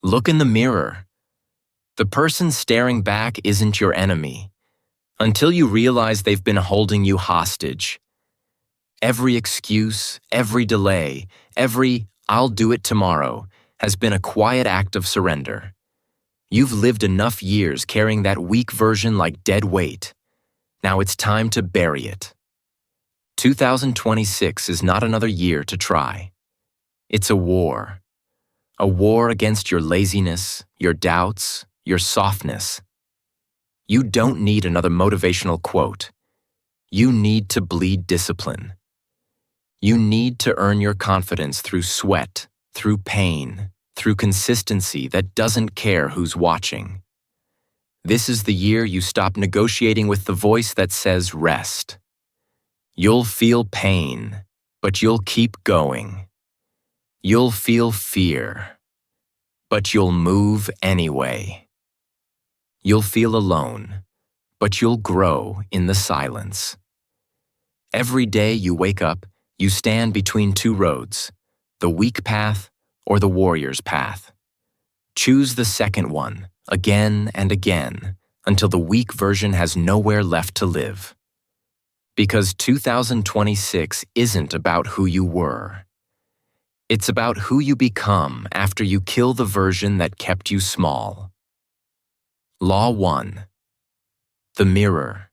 Look in the mirror. The person staring back isn't your enemy until you realize they've been holding you hostage. Every excuse, every delay, every "I'll do it tomorrow" has been a quiet act of surrender. You've lived enough years carrying that weak version like dead weight. Now it's time to bury it. 2026 is not another year to try. It's a war. A war against your laziness, your doubts, your softness. You don't need another motivational quote. You need to bleed discipline. You need to earn your confidence through sweat, through pain, through consistency that doesn't care who's watching. This is the year you stop negotiating with the voice that says rest. You'll feel pain, but you'll keep going. You'll feel fear, but you'll move anyway. You'll feel alone, but you'll grow in the silence. Every day you wake up, you stand between two roads, the weak path or the warrior's path. Choose the second one, again and again, until the weak version has nowhere left to live. Because 2026 isn't about who you were. It's about who you become after you kill the version that kept you small. Law 1. The mirror.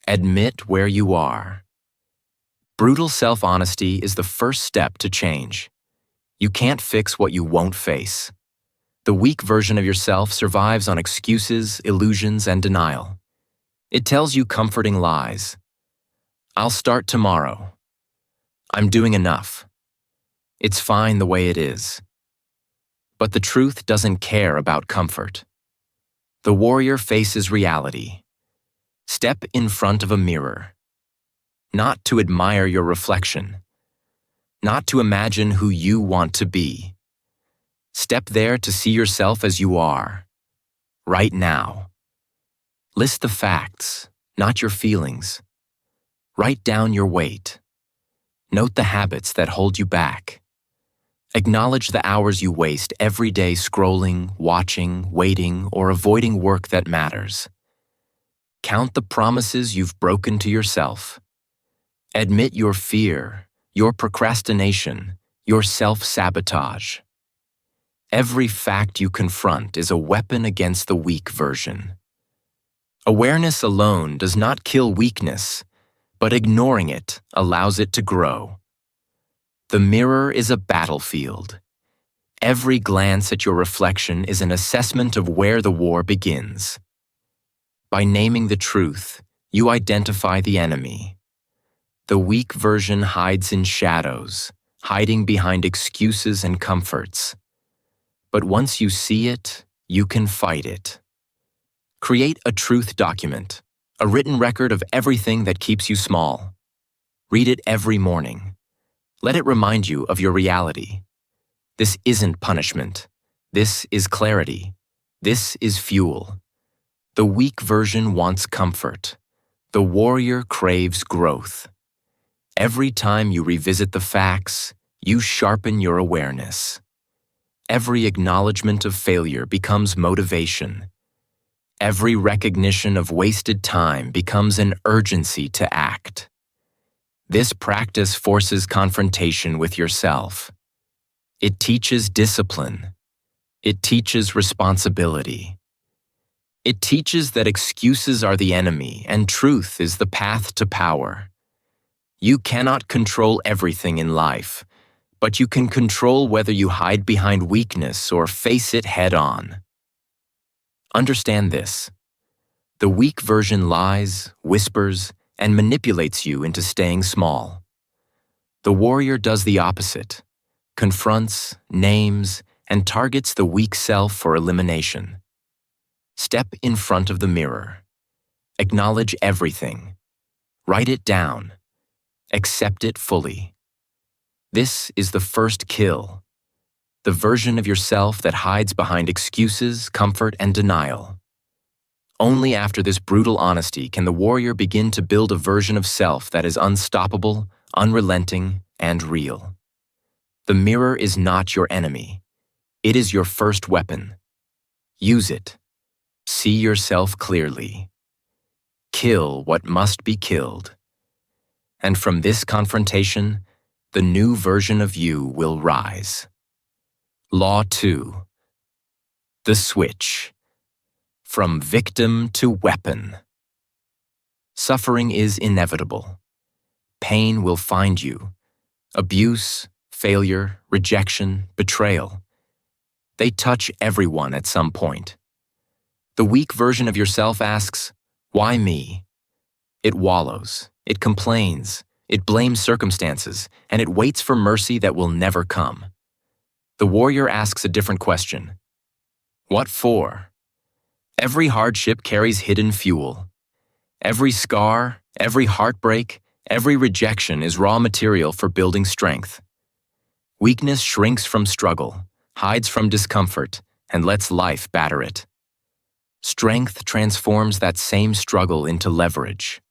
Admit where you are. Brutal self-honesty is the first step to change. You can't fix what you won't face. The weak version of yourself survives on excuses, illusions, and denial. It tells you comforting lies. I'll start tomorrow. I'm doing enough. It's fine the way it is. But the truth doesn't care about comfort. The warrior faces reality. Step in front of a mirror. Not to admire your reflection. Not to imagine who you want to be. Step there to see yourself as you are, right now. List the facts, not your feelings. Write down your weight. Note the habits that hold you back. Acknowledge the hours you waste every day scrolling, watching, waiting, or avoiding work that matters. Count the promises you've broken to yourself. Admit your fear, your procrastination, your self-sabotage. Every fact you confront is a weapon against the weak version. Awareness alone does not kill weakness, but ignoring it allows it to grow. The mirror is a battlefield. Every glance at your reflection is an assessment of where the war begins. By naming the truth, you identify the enemy. The weak version hides in shadows, hiding behind excuses and comforts. But once you see it, you can fight it. Create a truth document, a written record of everything that keeps you small. Read it every morning. Let it remind you of your reality. This isn't punishment. This is clarity. This is fuel. The weak version wants comfort. The warrior craves growth. Every time you revisit the facts, you sharpen your awareness. Every acknowledgement of failure becomes motivation. Every recognition of wasted time becomes an urgency to act. This practice forces confrontation with yourself. It teaches discipline. It teaches responsibility. It teaches that excuses are the enemy and truth is the path to power. You cannot control everything in life, but you can control whether you hide behind weakness or face it head-on. Understand this. The weak version lies, whispers, and manipulates you into staying small. The warrior does the opposite, confronts, names, and targets the weak self for elimination. Step in front of the mirror. Acknowledge everything. Write it down. Accept it fully. This is the first kill. The version of yourself that hides behind excuses, comfort, and denial. Only after this brutal honesty can the warrior begin to build a version of self that is unstoppable, unrelenting, and real. The mirror is not your enemy. It is your first weapon. Use it. See yourself clearly. Kill what must be killed. And from this confrontation, the new version of you will rise. Law 2. The switch. From victim to weapon. Suffering is inevitable. Pain will find you. Abuse, failure, rejection, betrayal. They touch everyone at some point. The weak version of yourself asks, "Why me?" It wallows, it complains, it blames circumstances, and it waits for mercy that will never come. The warrior asks a different question. What for? Every hardship carries hidden fuel. Every scar, every heartbreak, every rejection is raw material for building strength. Weakness shrinks from struggle, hides from discomfort, and lets life batter it. Strength transforms that same struggle into leverage.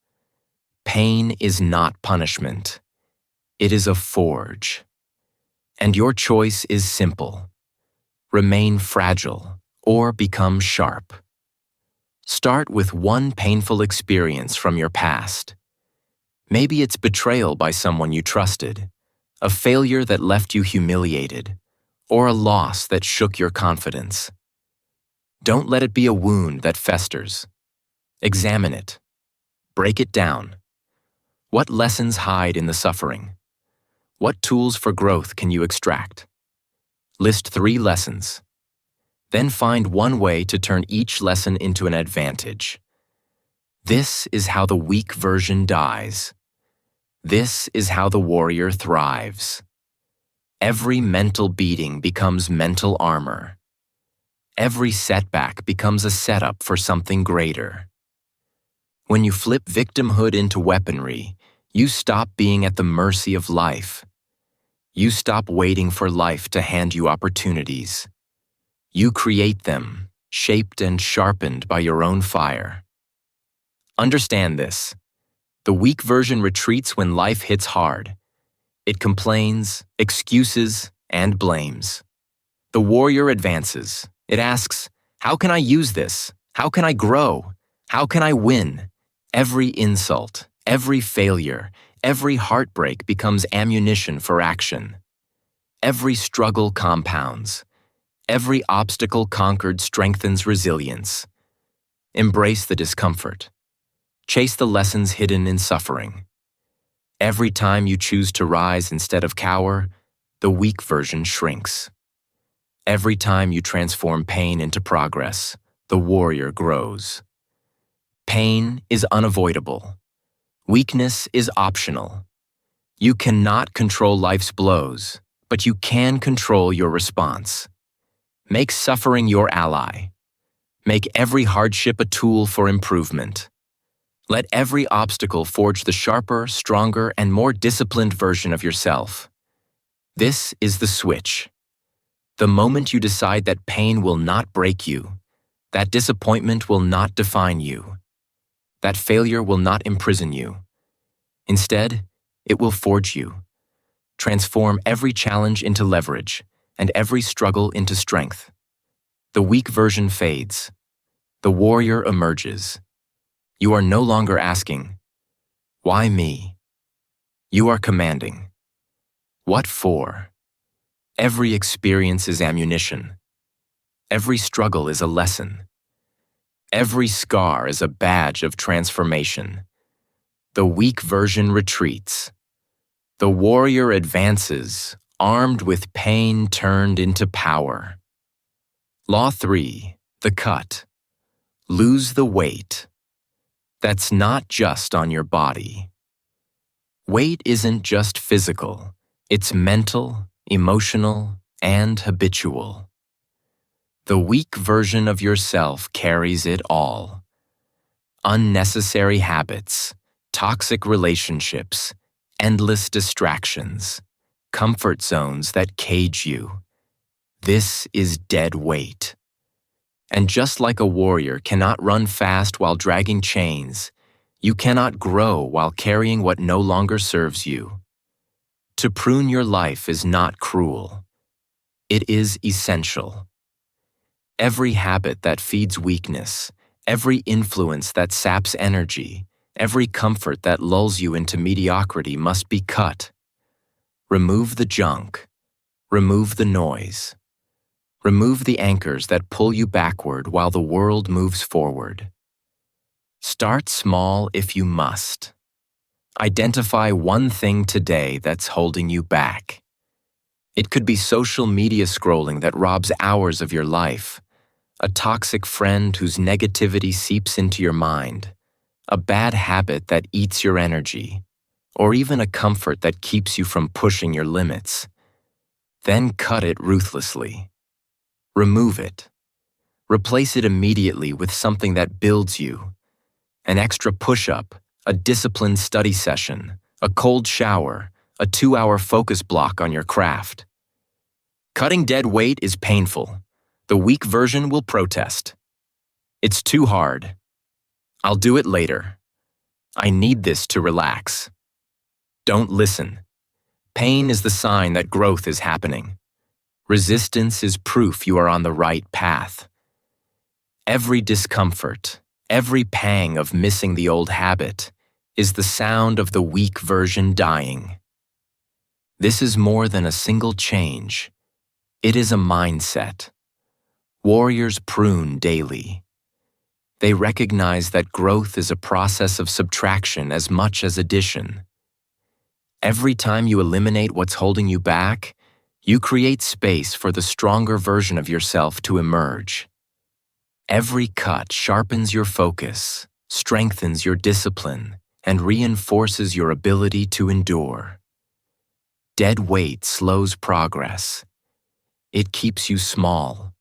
Pain is not punishment. It is a forge. And your choice is simple. Remain fragile or become sharp. Start with one painful experience from your past. Maybe it's betrayal by someone you trusted, a failure that left you humiliated, or a loss that shook your confidence. Don't let it be a wound that festers. Examine it. Break it down. What lessons hide in the suffering? What tools for growth can you extract? List 3 lessons. Then find one way to turn each lesson into an advantage. This is how the weak version dies. This is how the warrior thrives. Every mental beating becomes mental armor. Every setback becomes a setup for something greater. When you flip victimhood into weaponry, you stop being at the mercy of life. You stop waiting for life to hand you opportunities. You create them, shaped and sharpened by your own fire. Understand this. The weak version retreats when life hits hard. It complains, excuses, and blames. The warrior advances. It asks, "How can I use this? How can I grow? How can I win?" Every insult, every failure, every heartbreak becomes ammunition for action. Every struggle compounds. Every obstacle conquered strengthens resilience. Embrace the discomfort. Chase the lessons hidden in suffering. Every time you choose to rise instead of cower, the weak version shrinks. Every time you transform pain into progress, the warrior grows. Pain is unavoidable. Weakness is optional. You cannot control life's blows, but you can control your response. Make suffering your ally. Make every hardship a tool for improvement. Let every obstacle forge the sharper, stronger, and more disciplined version of yourself. This is the switch. The moment you decide that pain will not break you, that disappointment will not define you, that failure will not imprison you. Instead, it will forge you. Transform every challenge into leverage, and every struggle into strength. The weak version fades. The warrior emerges. You are no longer asking, "Why me?" You are commanding, "What for?" Every experience is ammunition. Every struggle is a lesson. Every scar is a badge of transformation. The weak version retreats. The warrior advances, armed with pain turned into power. Law 3, the cut. Lose the weight. That's not just on your body. Weight isn't just physical. It's mental, emotional, and habitual. The weak version of yourself carries it all. Unnecessary habits, toxic relationships, endless distractions, comfort zones that cage you. This is dead weight. And just like a warrior cannot run fast while dragging chains, you cannot grow while carrying what no longer serves you. To prune your life is not cruel. It is essential. Every habit that feeds weakness, every influence that saps energy, every comfort that lulls you into mediocrity must be cut. Remove the junk. Remove the noise. Remove the anchors that pull you backward while the world moves forward. Start small if you must. Identify one thing today that's holding you back. It could be social media scrolling that robs hours of your life, a toxic friend whose negativity seeps into your mind, a bad habit that eats your energy, or even a comfort that keeps you from pushing your limits. Then cut it ruthlessly. Remove it. Replace it immediately with something that builds you. An extra push-up, a disciplined study session, a cold shower, a 2-hour focus block on your craft. Cutting dead weight is painful. The weak version will protest. It's too hard. I'll do it later. I need this to relax. Don't listen. Pain is the sign that growth is happening. Resistance is proof you are on the right path. Every discomfort, every pang of missing the old habit, is the sound of the weak version dying. This is more than a single change. It is a mindset. Warriors prune daily. They recognize that growth is a process of subtraction as much as addition. Every time you eliminate what's holding you back, you create space for the stronger version of yourself to emerge. Every cut sharpens your focus, strengthens your discipline, and reinforces your ability to endure. Dead weight slows progress. It keeps you small.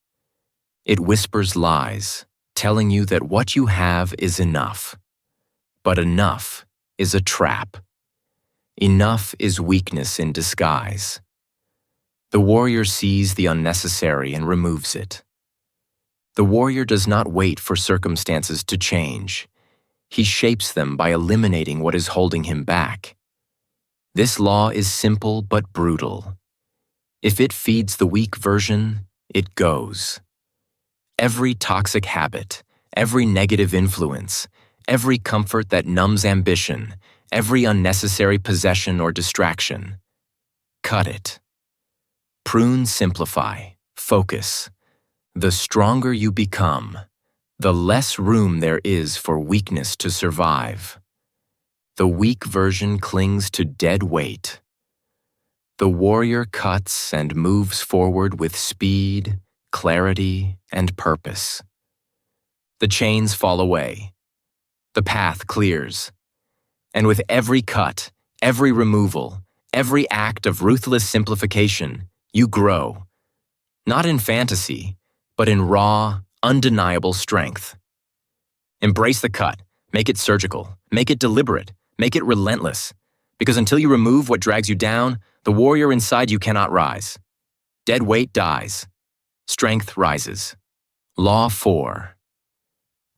It whispers lies, telling you that what you have is enough. But enough is a trap. Enough is weakness in disguise. The warrior sees the unnecessary and removes it. The warrior does not wait for circumstances to change. He shapes them by eliminating what is holding him back. This law is simple but brutal. If it feeds the weak version, it goes. Every toxic habit, every negative influence, every comfort that numbs ambition, every unnecessary possession or distraction. Cut it. Prune, simplify, focus. The stronger you become, the less room there is for weakness to survive. The weak version clings to dead weight. The warrior cuts and moves forward with speed, clarity, and purpose. The chains fall away. The path clears. And with every cut, every removal, every act of ruthless simplification, you grow. Not in fantasy, but in raw, undeniable strength. Embrace the cut. Make it surgical. Make it deliberate. Make it relentless. Because until you remove what drags you down, the warrior inside you cannot rise. Dead weight dies. Strength rises. Law 4.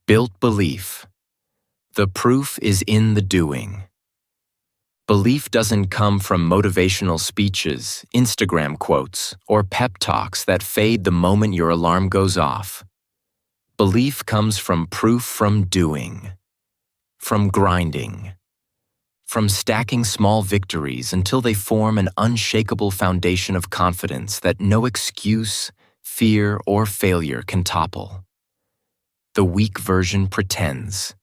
Built belief. The proof is in the doing. Belief doesn't come from motivational speeches, Instagram quotes, or pep talks that fade the moment your alarm goes off. Belief comes from proof from doing, from grinding, from stacking small victories until they form an unshakable foundation of confidence that no excuse, fear, or failure can topple. The weak version pretends.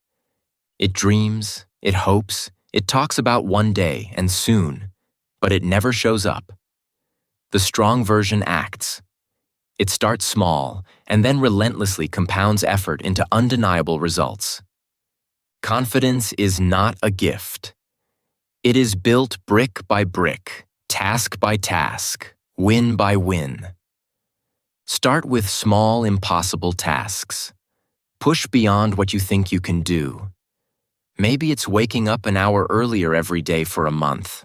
It dreams, it hopes, it talks about one day and soon, but it never shows up. The strong version acts. It starts small and then relentlessly compounds effort into undeniable results. Confidence is not a gift. It is built brick by brick, task by task, win by win. Start with small, impossible tasks. Push beyond what you think you can do. Maybe it's waking up an hour earlier every day for a month.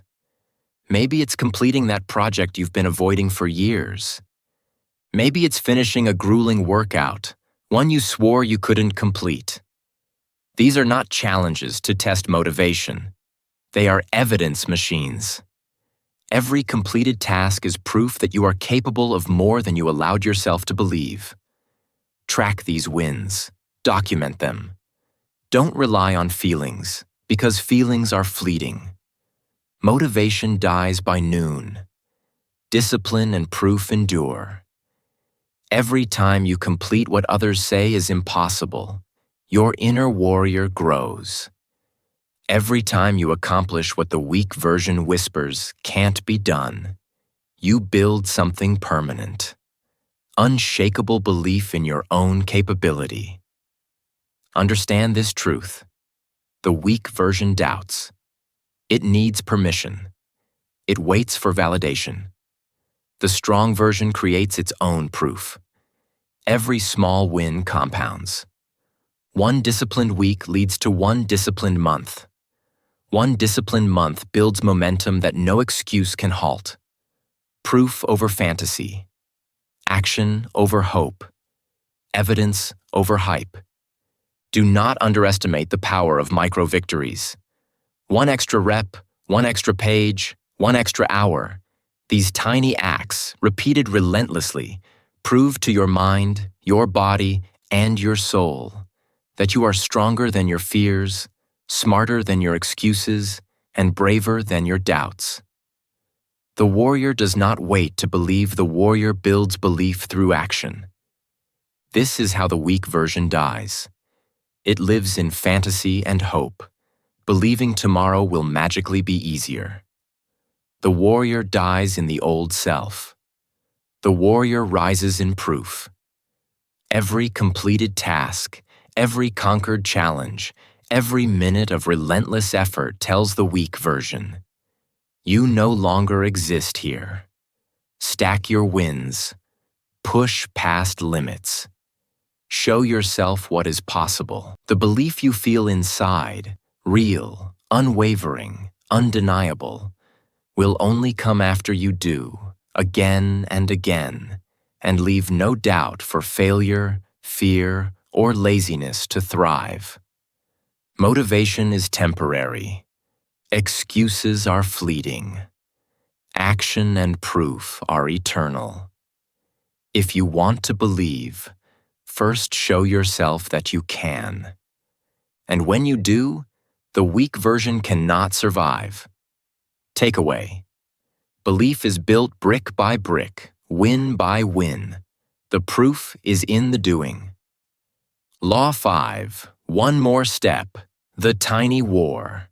Maybe it's completing that project you've been avoiding for years. Maybe it's finishing a grueling workout, one you swore you couldn't complete. These are not challenges to test motivation. They are evidence machines. Every completed task is proof that you are capable of more than you allowed yourself to believe. Track these wins. Document them. Don't rely on feelings, because feelings are fleeting. Motivation dies by noon. Discipline and proof endure. Every time you complete what others say is impossible, your inner warrior grows. Every time you accomplish what the weak version whispers can't be done, you build something permanent. Unshakable belief in your own capability. Understand this truth. The weak version doubts. It needs permission. It waits for validation. The strong version creates its own proof. Every small win compounds. One disciplined week leads to one disciplined month. One disciplined month builds momentum that no excuse can halt. Proof over fantasy. Action over hope. Evidence over hype. Do not underestimate the power of micro-victories. One extra rep, one extra page, one extra hour. These tiny acts, repeated relentlessly, prove to your mind, your body, and your soul that you are stronger than your fears, smarter than your excuses, and braver than your doubts. The warrior does not wait to believe. The warrior builds belief through action. This is how the weak version dies. It lives in fantasy and hope, believing tomorrow will magically be easier. The warrior dies in the old self. The warrior rises in proof. Every completed task, every conquered challenge, every minute of relentless effort tells the weak version, you no longer exist here. Stack your wins. Push past limits. Show yourself what is possible. The belief you feel inside, real, unwavering, undeniable, will only come after you do, again and again, and leave no doubt for failure, fear, or laziness to thrive. Motivation is temporary. Excuses are fleeting. Action and proof are eternal. If you want to believe, first show yourself that you can. And when you do, the weak version cannot survive. Takeaway. Belief is built brick by brick, win by win. The proof is in the doing. Law 5. One more step. The tiny war.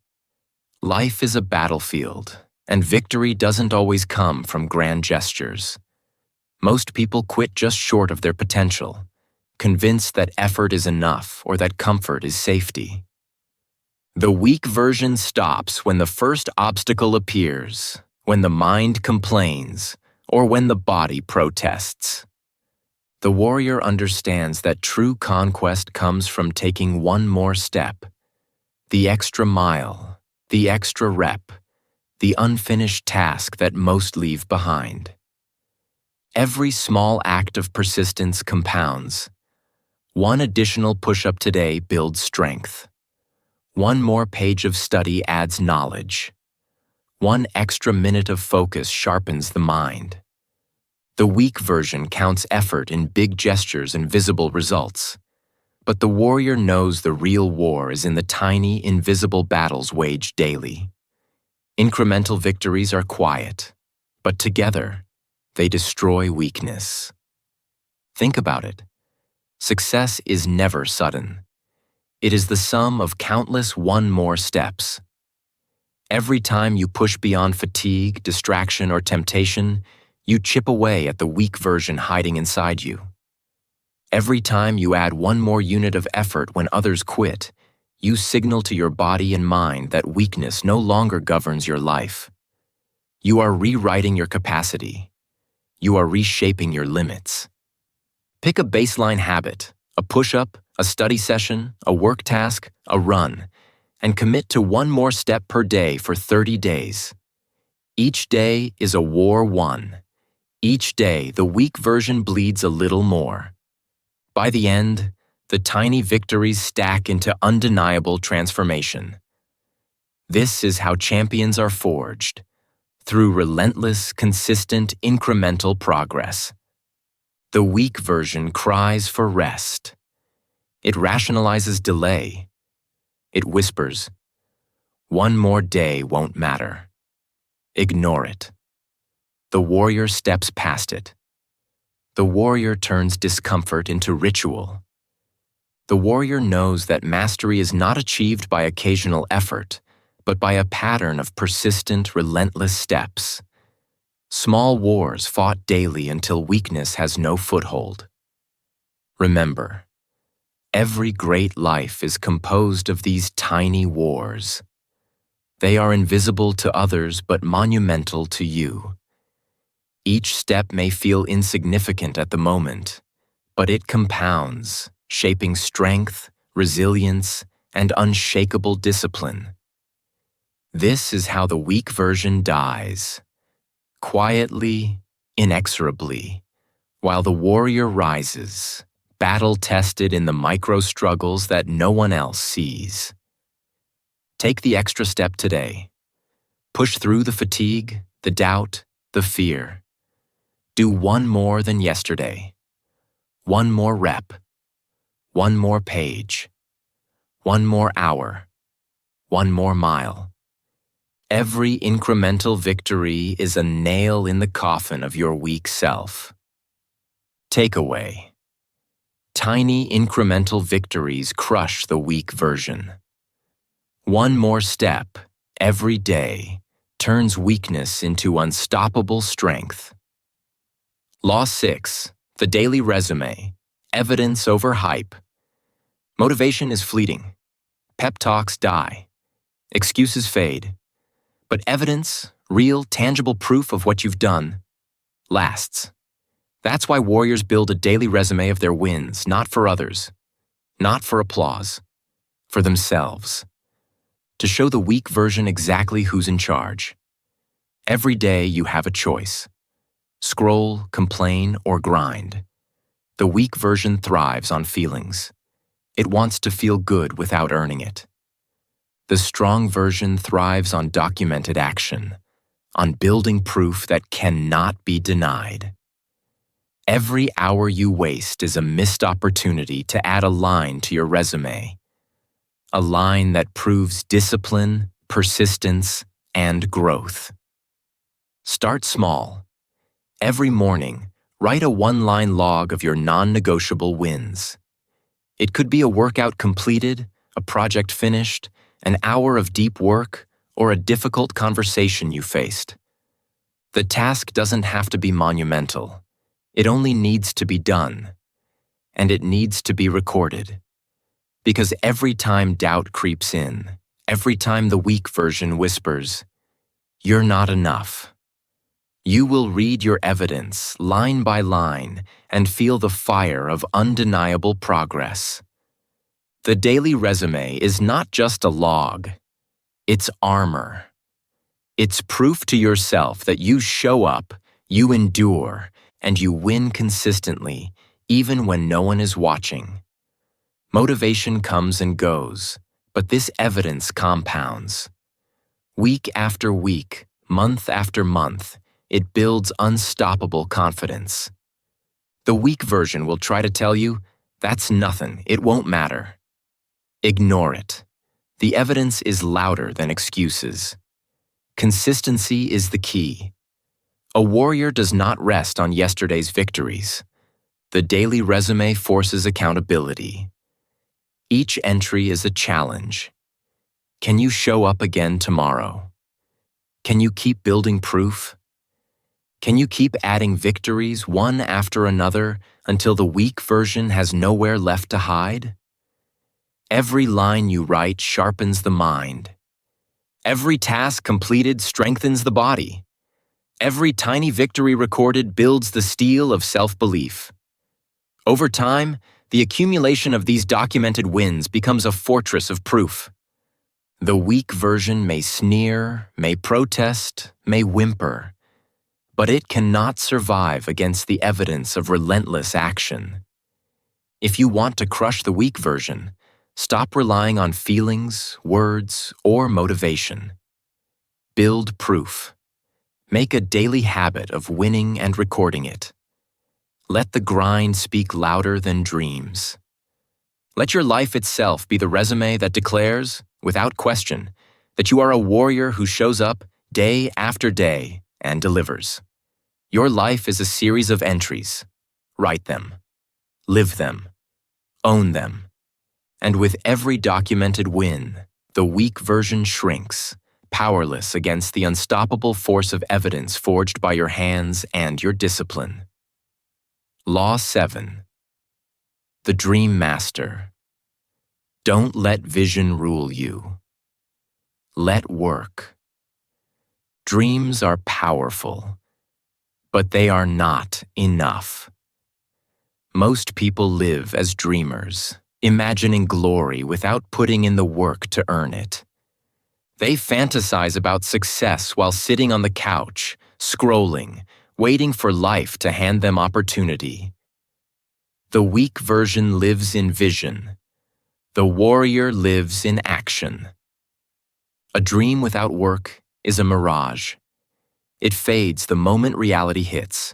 Life is a battlefield, and victory doesn't always come from grand gestures. Most people quit just short of their potential, convinced that effort is enough or that comfort is safety. The weak version stops when the first obstacle appears, when the mind complains, or when the body protests. The warrior understands that true conquest comes from taking one more step, the extra mile, the extra rep, the unfinished task that most leave behind. Every small act of persistence compounds. One additional push-up today builds strength. One more page of study adds knowledge. One extra minute of focus sharpens the mind. The weak version counts effort in big gestures and visible results. But the warrior knows the real war is in the tiny, invisible battles waged daily. Incremental victories are quiet, but together, they destroy weakness. Think about it. Success is never sudden. It is the sum of countless one more steps. Every time you push beyond fatigue, distraction, or temptation, you chip away at the weak version hiding inside you. Every time you add one more unit of effort when others quit, you signal to your body and mind that weakness no longer governs your life. You are rewriting your capacity. You are reshaping your limits. Pick a baseline habit, a push-up, a study session, a work task, a run, and commit to one more step per day for 30 days. Each day is a war won. Each day, the weak version bleeds a little more. By the end, the tiny victories stack into undeniable transformation. This is how champions are forged, through relentless, consistent, incremental progress. The weak version cries for rest. It rationalizes delay. It whispers, "One more day won't matter." Ignore it. The warrior steps past it. The warrior turns discomfort into ritual. The warrior knows that mastery is not achieved by occasional effort, but by a pattern of persistent, relentless steps. Small wars fought daily until weakness has no foothold. Remember, every great life is composed of these tiny wars. They are invisible to others but monumental to you. Each step may feel insignificant at the moment, but it compounds, shaping strength, resilience, and unshakable discipline. This is how the weak version dies, quietly, inexorably, while the warrior rises, battle-tested in the micro-struggles that no one else sees. Take the extra step today. Push through the fatigue, the doubt, the fear. Do one more than yesterday. One more rep. One more page. One more hour. One more mile. Every incremental victory is a nail in the coffin of your weak self. Takeaway: tiny incremental victories crush the weak version. One more step, every day, turns weakness into unstoppable strength. Law 6, the daily resume, evidence over hype. Motivation is fleeting. Pep talks die. Excuses fade. But evidence, real, tangible proof of what you've done, lasts. That's why warriors build a daily resume of their wins, not for others, not for applause, for themselves. To show the weak version exactly who's in charge. Every day you have a choice. Scroll, complain, or grind. The weak version thrives on feelings. It wants to feel good without earning it. The strong version thrives on documented action, on building proof that cannot be denied. Every hour you waste is a missed opportunity to add a line to your resume. A line that proves discipline, persistence, and growth. Start small. Every morning, write a one-line log of your non-negotiable wins. It could be a workout completed, a project finished, an hour of deep work, or a difficult conversation you faced. The task doesn't have to be monumental. It only needs to be done. And it needs to be recorded. Because every time doubt creeps in, every time the weak version whispers, "You're not enough," you will read your evidence line by line and feel the fire of undeniable progress. The daily resume is not just a log. It's armor. It's proof to yourself that you show up, you endure, and you win consistently, even when no one is watching. Motivation comes and goes, but this evidence compounds. Week after week, month after month, it builds unstoppable confidence. The weak version will try to tell you, "That's nothing, it won't matter." Ignore it. The evidence is louder than excuses. Consistency is the key. A warrior does not rest on yesterday's victories. The daily resume forces accountability. Each entry is a challenge. Can you show up again tomorrow? Can you keep building proof? Can you keep adding victories one after another until the weak version has nowhere left to hide? Every line you write sharpens the mind. Every task completed strengthens the body. Every tiny victory recorded builds the steel of self-belief. Over time, the accumulation of these documented wins becomes a fortress of proof. The weak version may sneer, may protest, may whimper, but it cannot survive against the evidence of relentless action. If you want to crush the weak version, stop relying on feelings, words, or motivation. Build proof. Make a daily habit of winning and recording it. Let the grind speak louder than dreams. Let your life itself be the resume that declares, without question, that you are a warrior who shows up day after day and delivers. Your life is a series of entries. Write them. Live them. Own them. And with every documented win, the weak version shrinks, powerless against the unstoppable force of evidence forged by your hands and your discipline. Law 7. The Dream Master. Don't let vision rule you. Let work. Dreams are powerful, but they are not enough. Most people live as dreamers, imagining glory without putting in the work to earn it. They fantasize about success while sitting on the couch, scrolling, waiting for life to hand them opportunity. The weak version lives in vision. The warrior lives in action. A dream without work is a mirage. It fades the moment reality hits.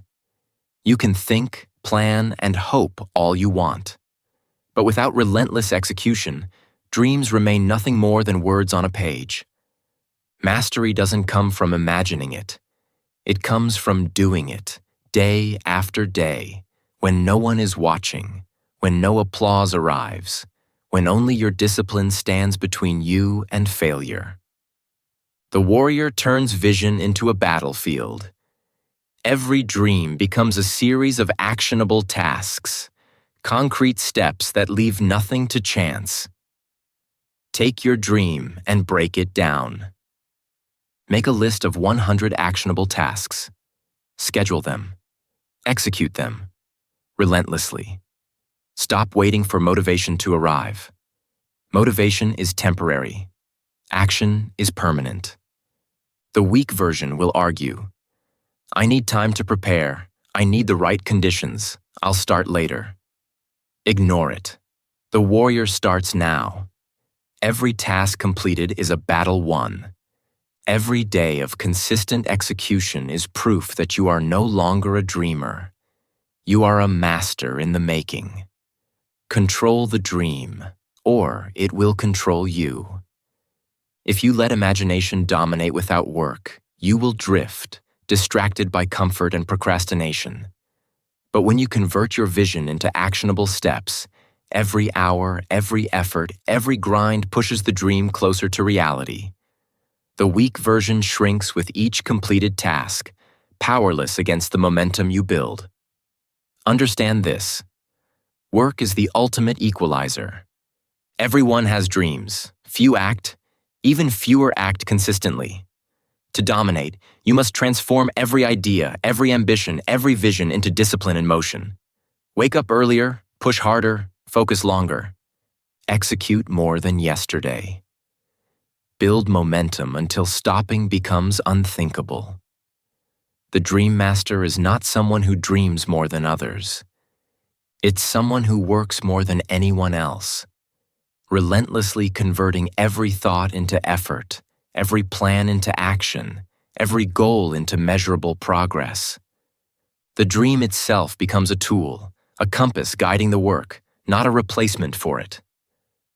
You can think, plan, and hope all you want. But without relentless execution, dreams remain nothing more than words on a page. Mastery doesn't come from imagining it. It comes from doing it, day after day, when no one is watching, when no applause arrives, when only your discipline stands between you and failure. The warrior turns vision into a battlefield. Every dream becomes a series of actionable tasks, concrete steps that leave nothing to chance. Take your dream and break it down. Make a list of 100 actionable tasks. Schedule them. Execute them. Relentlessly. Stop waiting for motivation to arrive. Motivation is temporary. Action is permanent. The weak version will argue, I need time to prepare. I need the right conditions. I'll start later. Ignore it. The warrior starts now. Every task completed is a battle won. Every day of consistent execution is proof that you are no longer a dreamer. You are a master in the making. Control the dream, or it will control you. If you let imagination dominate without work, you will drift, distracted by comfort and procrastination. But when you convert your vision into actionable steps, every hour, every effort, every grind pushes the dream closer to reality. The weak version shrinks with each completed task, powerless against the momentum you build. Understand this. Work is the ultimate equalizer. Everyone has dreams. Few act, even fewer act consistently. To dominate, you must transform every idea, every ambition, every vision into discipline and motion. Wake up earlier, push harder, focus longer. Execute more than yesterday. Build momentum until stopping becomes unthinkable. The Dream Master is not someone who dreams more than others. It's someone who works more than anyone else, relentlessly converting every thought into effort, every plan into action, every goal into measurable progress. The dream itself becomes a tool, a compass guiding the work, not a replacement for it.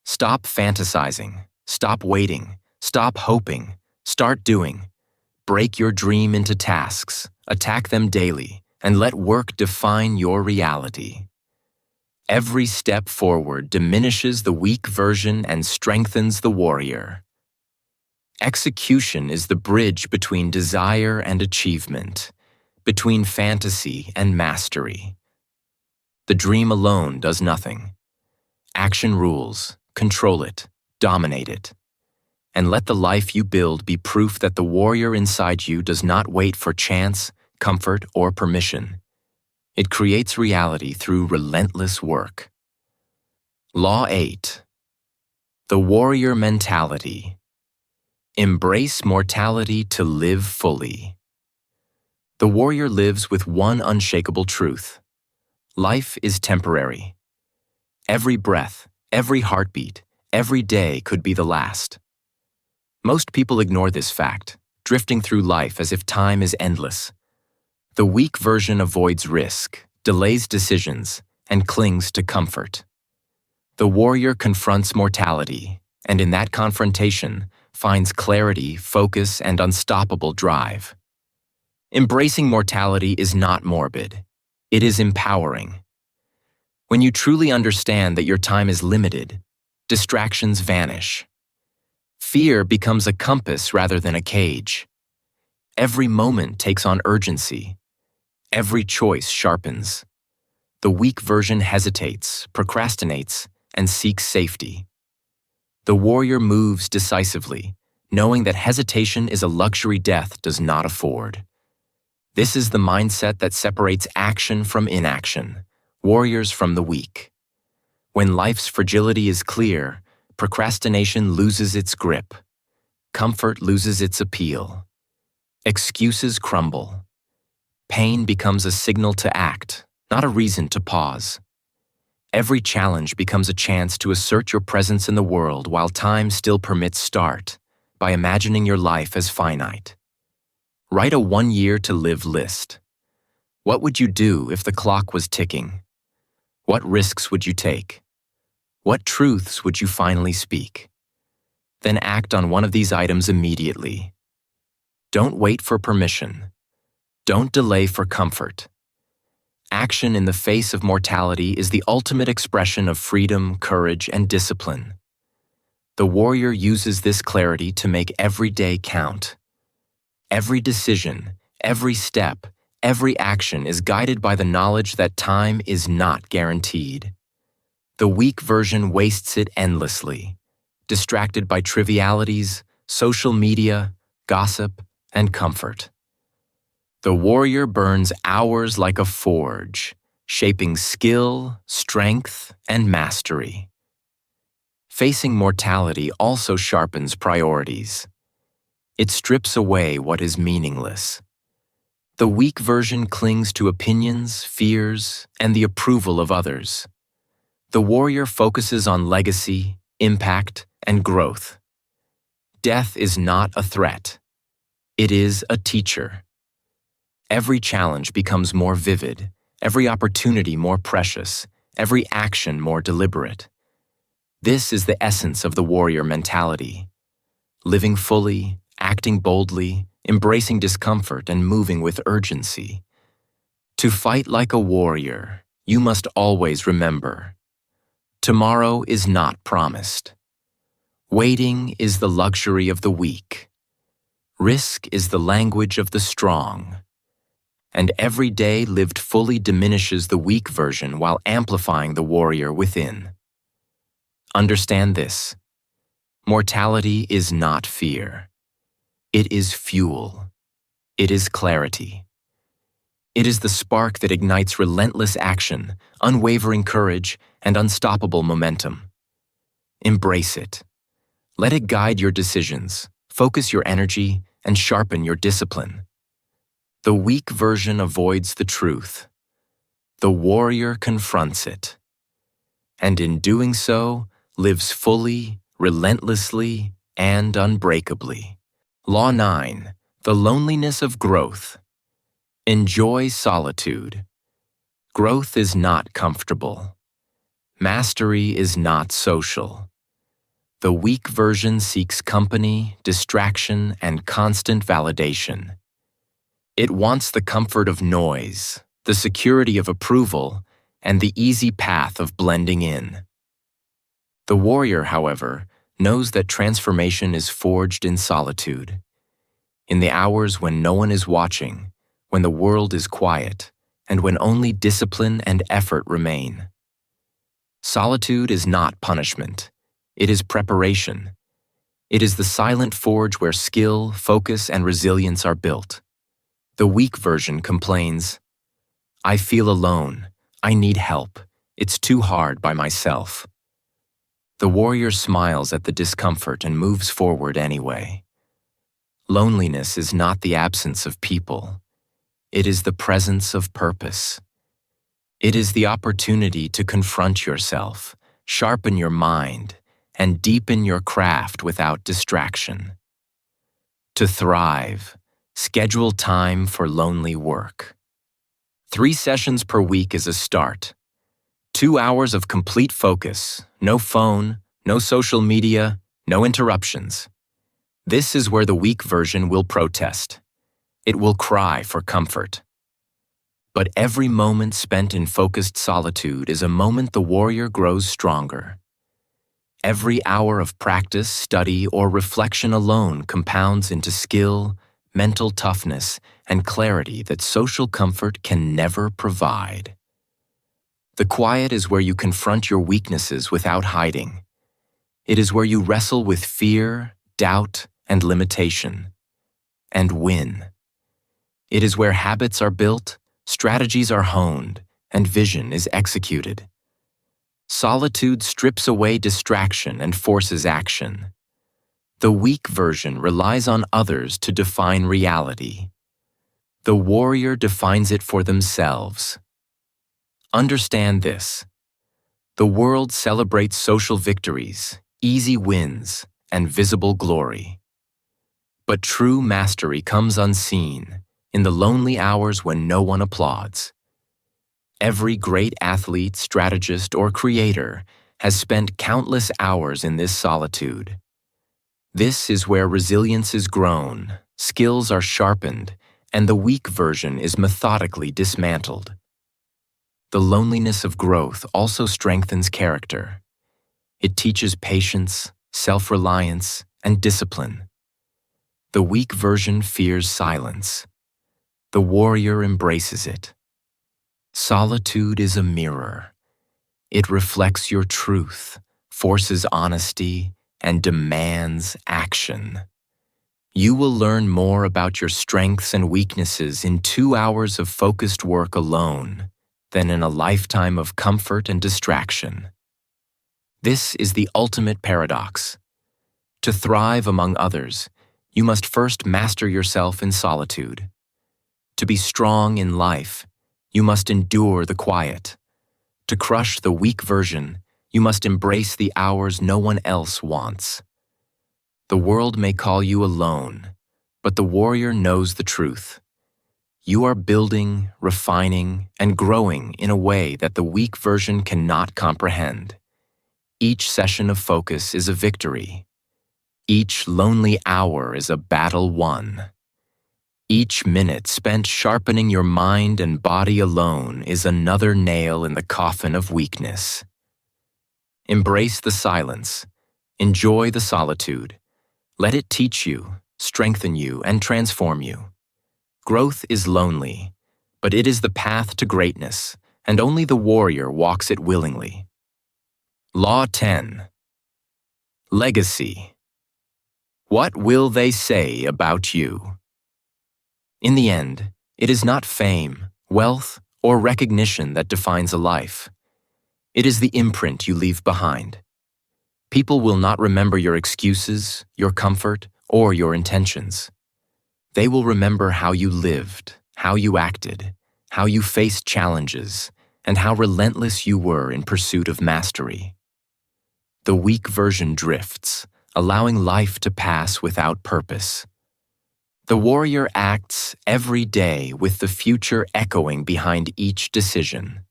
Stop fantasizing. Stop waiting. Stop hoping. Start doing. Break your dream into tasks, attack them daily, and let work define your reality. Every step forward diminishes the weak version and strengthens the warrior. Execution is the bridge between desire and achievement, between fantasy and mastery. The dream alone does nothing. Action rules. Control it. Dominate it. And let the life you build be proof that the warrior inside you does not wait for chance, comfort, or permission. It creates reality through relentless work. Law 8. The warrior mentality. Embrace mortality to live fully. The warrior lives with one unshakable truth. Life is temporary. Every breath, every heartbeat, every day could be the last. Most people ignore this fact, drifting through life as if time is endless. The weak version avoids risk, delays decisions, and clings to comfort. The warrior confronts mortality, and in that confrontation, finds clarity, focus, and unstoppable drive. Embracing mortality is not morbid. It is empowering. When you truly understand that your time is limited, distractions vanish. Fear becomes a compass rather than a cage. Every moment takes on urgency. Every choice sharpens. The weak version hesitates, procrastinates, and seeks safety. The warrior moves decisively, knowing that hesitation is a luxury death does not afford. This is the mindset that separates action from inaction, warriors from the weak. When life's fragility is clear, procrastination loses its grip. Comfort loses its appeal. Excuses crumble. Pain becomes a signal to act, not a reason to pause. Every challenge becomes a chance to assert your presence in the world while time still permits start, by imagining your life as finite. Write a 1 year to live list. What would you do if the clock was ticking? What risks would you take? What truths would you finally speak? Then act on one of these items immediately. Don't wait for permission. Don't delay for comfort. Action in the face of mortality is the ultimate expression of freedom, courage, and discipline. The warrior uses this clarity to make every day count. Every decision, every step, every action is guided by the knowledge that time is not guaranteed. The weak version wastes it endlessly, distracted by trivialities, social media, gossip, and comfort. The warrior burns hours like a forge, shaping skill, strength, and mastery. Facing mortality also sharpens priorities. It strips away what is meaningless. The weak version clings to opinions, fears, and the approval of others. The warrior focuses on legacy, impact, and growth. Death is not a threat. It is a teacher. Every challenge becomes more vivid, every opportunity more precious, every action more deliberate. This is the essence of the warrior mentality. Living fully, acting boldly, embracing discomfort, and moving with urgency. To fight like a warrior, you must always remember, tomorrow is not promised. Waiting is the luxury of the weak. Risk is the language of the strong. And every day lived fully diminishes the weak version while amplifying the warrior within. Understand this. Mortality is not fear. It is fuel. It is clarity. It is the spark that ignites relentless action, unwavering courage, and unstoppable momentum. Embrace it. Let it guide your decisions, focus your energy, and sharpen your discipline. The weak version avoids the truth. The warrior confronts it. And in doing so, lives fully, relentlessly, and unbreakably. Law 9. The loneliness of growth. Enjoy solitude. Growth is not comfortable. Mastery is not social. The weak version seeks company, distraction, and constant validation. It wants the comfort of noise, the security of approval, and the easy path of blending in. The warrior, however, knows that transformation is forged in solitude. In the hours when no one is watching, when the world is quiet, and when only discipline and effort remain. Solitude is not punishment. It is preparation. It is the silent forge where skill, focus, and resilience are built. The weak version complains, I feel alone. I need help. It's too hard by myself. The warrior smiles at the discomfort and moves forward anyway. Loneliness is not the absence of people. It is the presence of purpose. It is the opportunity to confront yourself, sharpen your mind, and deepen your craft without distraction. To thrive, schedule time for lonely work. 3 sessions per week is a start. 2 hours of complete focus, no phone, no social media, no interruptions. This is where the weak version will protest. It will cry for comfort. But every moment spent in focused solitude is a moment the warrior grows stronger. Every hour of practice, study, or reflection alone compounds into skill, mental toughness, and clarity that social comfort can never provide. The quiet is where you confront your weaknesses without hiding. It is where you wrestle with fear, doubt, and limitation, and win. It is where habits are built, strategies are honed, and vision is executed. Solitude strips away distraction and forces action. The weak version relies on others to define reality. The warrior defines it for themselves. Understand this. The world celebrates social victories, easy wins, and visible glory. But true mastery comes unseen, in the lonely hours when no one applauds. Every great athlete, strategist, or creator has spent countless hours in this solitude. This is where resilience is grown, skills are sharpened, and the weak version is methodically dismantled. The loneliness of growth also strengthens character. It teaches patience, self-reliance, and discipline. The weak version fears silence. The warrior embraces it. Solitude is a mirror. It reflects your truth, forces honesty, and demands action. You will learn more about your strengths and weaknesses in 2 hours of focused work alone than in a lifetime of comfort and distraction. This is the ultimate paradox. To thrive among others, you must first master yourself in solitude. To be strong in life, you must endure the quiet. To crush the weak version, you must embrace the hours no one else wants. The world may call you alone, but the warrior knows the truth. You are building, refining, and growing in a way that the weak version cannot comprehend. Each session of focus is a victory. Each lonely hour is a battle won. Each minute spent sharpening your mind and body alone is another nail in the coffin of weakness. Embrace the silence. Enjoy the solitude. Let it teach you, strengthen you, and transform you. Growth is lonely, but it is the path to greatness, and only the warrior walks it willingly. Law 10. Legacy. What will they say about you? In the end, it is not fame, wealth, or recognition that defines a life. It is the imprint you leave behind. People will not remember your excuses, your comfort, or your intentions. They will remember how you lived, how you acted, how you faced challenges, and how relentless you were in pursuit of mastery. The weak version drifts, allowing life to pass without purpose. The warrior acts every day with the future echoing behind each decision.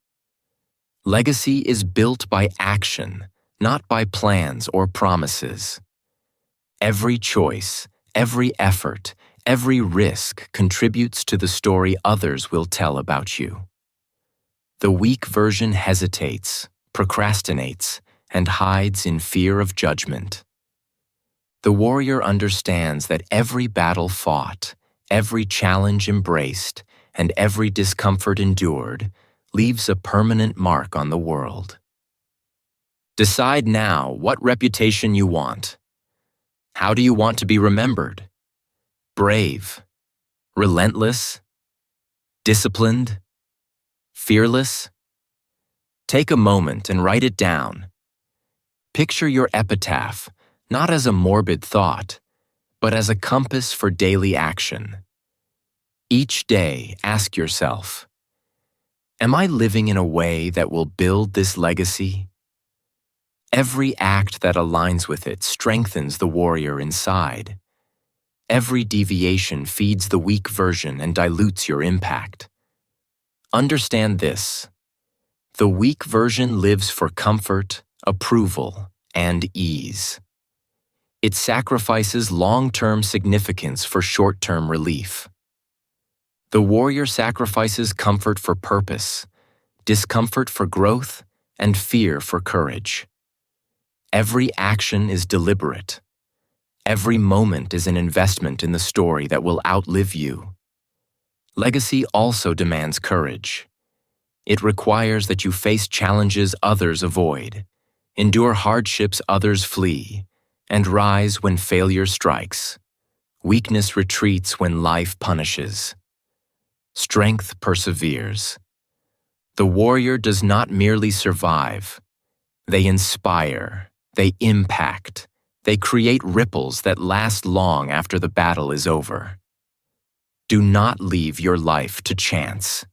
Legacy is built by action, not by plans or promises. Every choice, every effort, every risk contributes to the story others will tell about you. The weak version hesitates, procrastinates, and hides in fear of judgment. The warrior understands that every battle fought, every challenge embraced, and every discomfort endured leaves a permanent mark on the world. Decide now what reputation you want. How do you want to be remembered? Brave, relentless, disciplined, fearless? Take a moment and write it down. Picture your epitaph not as a morbid thought, but as a compass for daily action. Each day, ask yourself, am I living in a way that will build this legacy? Every act that aligns with it strengthens the warrior inside. Every deviation feeds the weak version and dilutes your impact. Understand this: the weak version lives for comfort, approval, and ease. It sacrifices long-term significance for short-term relief. The warrior sacrifices comfort for purpose, discomfort for growth, and fear for courage. Every action is deliberate. Every moment is an investment in the story that will outlive you. Legacy also demands courage. It requires that you face challenges others avoid, endure hardships others flee, and rise when failure strikes. Weakness retreats when life punishes. Strength perseveres. The warrior does not merely survive. They inspire, they impact, they create ripples that last long after the battle is over. Do not leave your life to chance.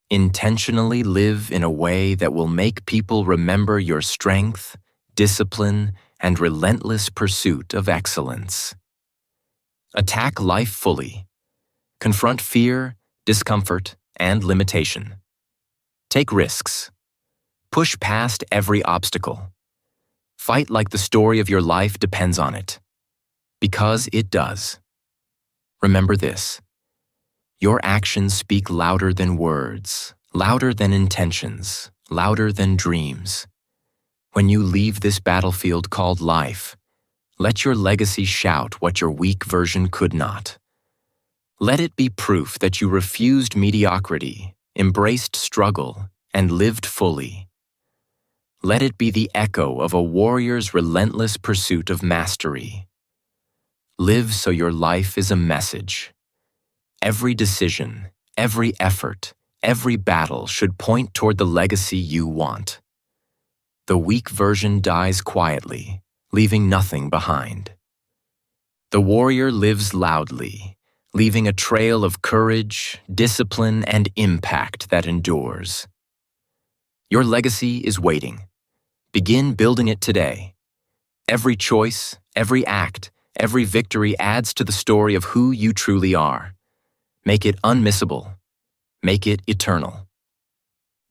Intentionally live in a way that will make people remember your strength, discipline, and relentless pursuit of excellence. Attack life fully. Confront fear, discomfort, and limitation. Take risks. Push past every obstacle. Fight like the story of your life depends on it. Because it does. Remember this: your actions speak louder than words, louder than intentions, louder than dreams. When you leave this battlefield called life, let your legacy shout what your weak version could not. Let it be proof that you refused mediocrity, embraced struggle, and lived fully. Let it be the echo of a warrior's relentless pursuit of mastery. Live so your life is a message. Every decision, every effort, every battle should point toward the legacy you want. The weak version dies quietly, leaving nothing behind. The warrior lives loudly, leaving a trail of courage, discipline, and impact that endures. Your legacy is waiting. Begin building it today. Every choice, every act, every victory adds to the story of who you truly are. Make it unmissable. Make it eternal.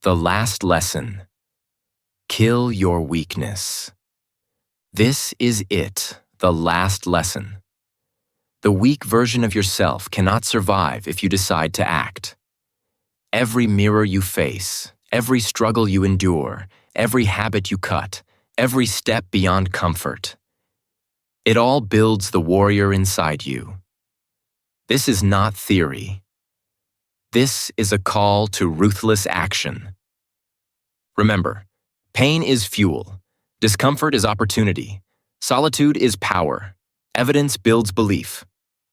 The last lesson: kill your weakness. This is it, the last lesson. The weak version of yourself cannot survive if you decide to act. Every mirror you face, every struggle you endure, every habit you cut, every step beyond comfort, it all builds the warrior inside you. This is not theory. This is a call to ruthless action. Remember, pain is fuel, discomfort is opportunity, solitude is power, evidence builds belief.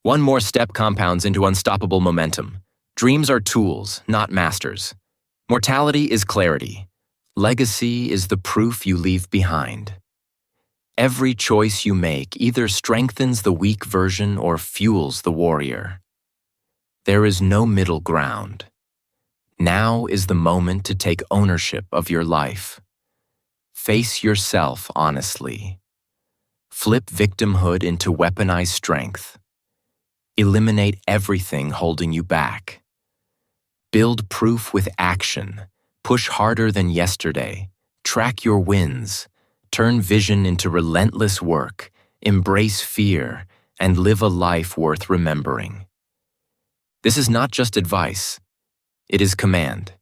One more step compounds into unstoppable momentum. Dreams are tools, not masters. Mortality is clarity. Legacy is the proof you leave behind. Every choice you make either strengthens the weak version or fuels the warrior. There is no middle ground. Now is the moment to take ownership of your life. Face yourself honestly. Flip victimhood into weaponized strength. Eliminate everything holding you back. Build proof with action. Push harder than yesterday. Track your wins. Turn vision into relentless work. Embrace fear, and live a life worth remembering. This is not just advice. It is command.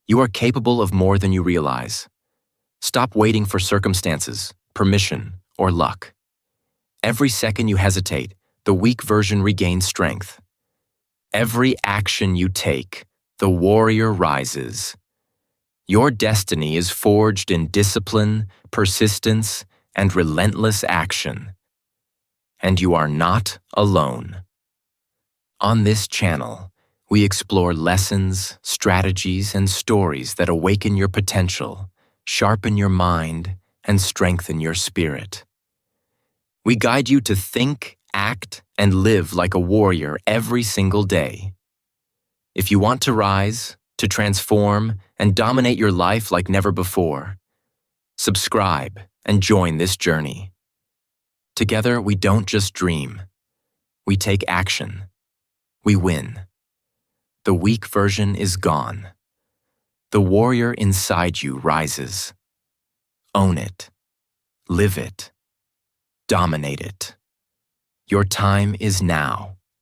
You are capable of more than you realize. Stop waiting for circumstances, permission, or luck. Every second you hesitate, the weak version regains strength. Every action you take, the warrior rises. Your destiny is forged in discipline, persistence, and relentless action. And you are not alone. On this channel, we explore lessons, strategies, and stories that awaken your potential, sharpen your mind, and strengthen your spirit. We guide you to think, act, and live like a warrior every single day. If you want to rise, to transform, and dominate your life like never before, subscribe and join this journey. Together, we don't just dream. We take action. We win. The weak version is gone. The warrior inside you rises. Own it. Live it. Dominate it. Your time is now.